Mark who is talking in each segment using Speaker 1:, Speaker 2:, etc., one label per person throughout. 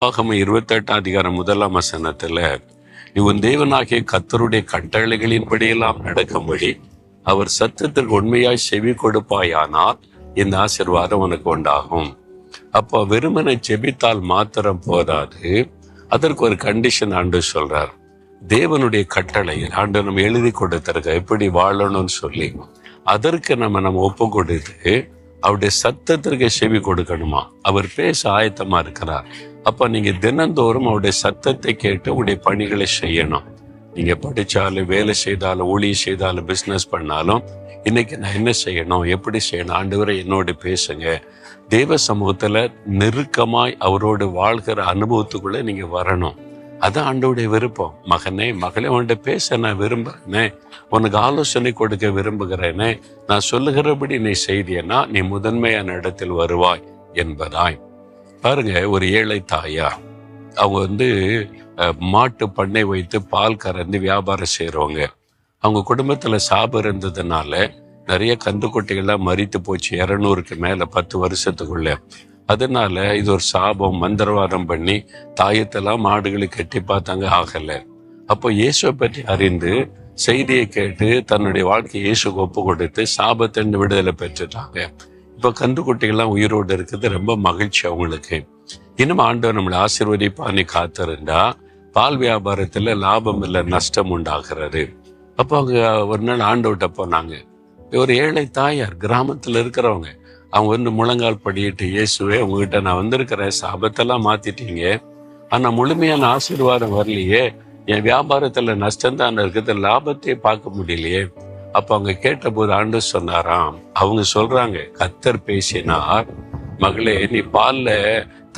Speaker 1: ஆகம 28 முதலாம் வசனத்துல, நீ உன் தேவனாகிய கர்த்தருடைய கட்டளைகளின்படியெல்லாம் நடக்கும்படி அவர் சத்தத்திற்கு உண்மையாய் செவி கொடுப்பாயானால் இந்த ஆசீர்வாதம் உனக்கு உண்டாகும். அப்போ வெறுமனை செபித்தால் மாத்திரம் போதாது, அதற்கு ஒரு கண்டிஷன் ஆண்டு சொல்றார். தேவனுடைய கட்டளை ஆண்டு நம்ம எழுதி கொடுத்திருக்க எப்படி வாழணும்னு சொல்லி அதற்கு நம்ம ஒப்பு கொடுத்து அவருடைய சத்தத்திற்கு செவி கொடுக்கணுமா. அவர் பேச ஆயத்தமா இருக்கிறார். அப்ப நீங்க தினந்தோறும் அவருடைய சத்தத்தை கேட்டு உங்களுடைய பணிகளை செய்யணும். நீங்க படிச்சாலும், வேலை செய்தாலும், ஊழியம் செய்தாலும், பிசினஸ் பண்ணாலும், இன்னைக்கு நான் என்ன செய்யணும், எப்படி செய்யணும், ஆண்டவரே என்னோடு பேசுங்க. தேவ சமூகத்துல நெருக்கமாய் அவரோடு வாழ்கிற அனுபவத்துக்குள்ள நீங்க வரணும். அதான் ஆண்டவருடைய விருப்பம். மகனே, மகளே, உன்கிட்ட பேச நான் விரும்புறேனே, உனக்கு ஆலோசனை கொடுக்க விரும்புகிறேனே, நான் சொல்லுகிறபடி நீ செய்தியன்னா நீ முதன்மையான இடத்தில் வருவாய் என்பதாய். பாருங்க, ஒரு ஏழை தாயா, அவங்க மாட்டு பண்ணை வைத்து பால் கறந்து வியாபாரம் செய்யறவங்க. அவங்க குடும்பத்துல சாபம் இருந்ததுனால நிறைய கன்றுக்குட்டிகள்லாம் மரித்து போச்சு, 200க்கு மேல 10 வருஷத்துக்குள்ள. அதனால இது ஒரு சாபம், மந்திரவாதம் பண்ணி தாயத்தெல்லாம் மாடுகளை கட்டி பார்த்தாங்க, ஆகல. அப்போ இயேசுவை பற்றி அறிந்து செய்தியை கேட்டு தன்னுடைய வாழ்க்கையை இயேசுக்கு ஒப்பு கொடுத்து சாபத்தின் விடுதலை பெற்றுட்டாங்க. இப்ப கன்றுக்குட்டிகள்லாம் உயிரோடு இருக்குது, ரொம்ப மகிழ்ச்சி அவங்களுக்கு. இன்னும் ஆண்டவர் நம்மளை ஆசீர்வதிப்பான்னு காத்திருந்தா பால் வியாபாரத்துல லாபம் இல்லை, நஷ்டம் உண்டாகிறது. அப்போ அவங்க ஒரு நாள் ஆண்டவர்கிட்ட போனாங்க. ஒரு ஏழை தாயார், கிராமத்துல இருக்கிறவங்க. அவங்க முழங்கால் படியிட்டு, இயேசுவே, உங்ககிட்ட நான் வந்திருக்கிறேன், சாபத்தெல்லாம் மாத்திட்டீங்க, ஆனா முழுமையான ஆசீர்வாதம் வரலையே, என் வியாபாரத்துல நஷ்டம் தான் இருக்குது, லாபத்தையே பார்க்க முடியலையே. அப்ப அவங்க கேட்ட போது ஆண்டவர் சொன்னாராம், அவங்க சொல்றாங்க, கர்த்தர் பேசினார், மகளே, நீ பால்ல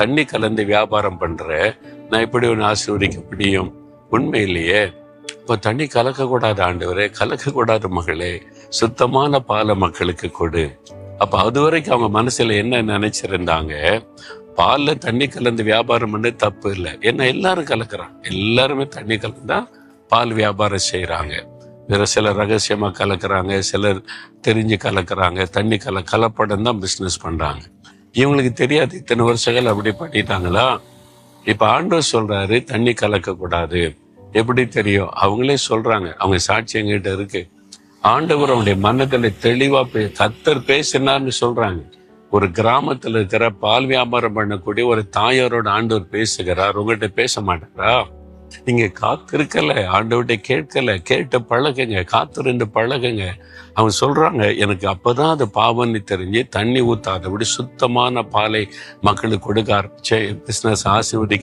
Speaker 1: தண்ணி கலந்து வியாபாரம் பண்ற, நான் எப்படி ஒன்று ஆசீர்வதிக்க முடியும்? உண்மை இல்லையே. இப்போ தண்ணி கலக்கக்கூடாது ஆண்டவரே, கலக்கக்கூடாது மகளே, சுத்தமான பாலை மக்களுக்கு கொடு. அப்ப அது வரைக்கும் அவங்க மனசுல என்ன நினைச்சிருந்தாங்க, பால்ல தண்ணி கலந்து வியாபாரம் பண்ண தப்பு இல்லை, ஏன்னா எல்லாரும் கலக்குறாங்க, எல்லாருமே தண்ணி கலந்தா பால் வியாபாரம் செய்யறாங்க. வேற சிலர் ரகசியமா கலக்குறாங்க, சிலர் தெரிஞ்சு கலக்குறாங்க, தண்ணி கலப்படம் தான் பிசினஸ் பண்றாங்க. இவங்களுக்கு தெரியாது, இத்தனை வருஷங்கள் அப்படி பண்ணிட்டாங்களா. இப்ப ஆண்டவர் சொல்றாரு, தண்ணி கலக்க கூடாது. எப்படி தெரியும்? அவங்களே சொல்றாங்க, அவங்க சாட்சி எங்கிட்ட இருக்கு. ஆண்டவர் அவனுடைய மனதில் தெளிவா கர்த்தர் பேசினார்னு சொல்றாங்க. ஒரு கிராமத்துல இருக்கிற பால் வியாபாரம் பண்ணக்கூடிய ஒரு தாயாரோட ஆண்டவர் பேசுகிறார், உங்ககிட்ட பேச மாட்டாரா? நீங்க காத்திருக்கல, ஆண்டவர்கிட்ட கேட்கல, கேட்டு பழகுங்க, காத்திருந்து பழகுங்க. அவங்க சொல்றாங்க, எனக்கு அப்பதான் அது பாவம்னு தெரிஞ்சு தண்ணி ஊத்தாதபடி சுத்தமான பாலை மக்களுக்கு கொடுக்க ஆரம்பிச்சேன், பிசினஸ் ஆசீர்வதி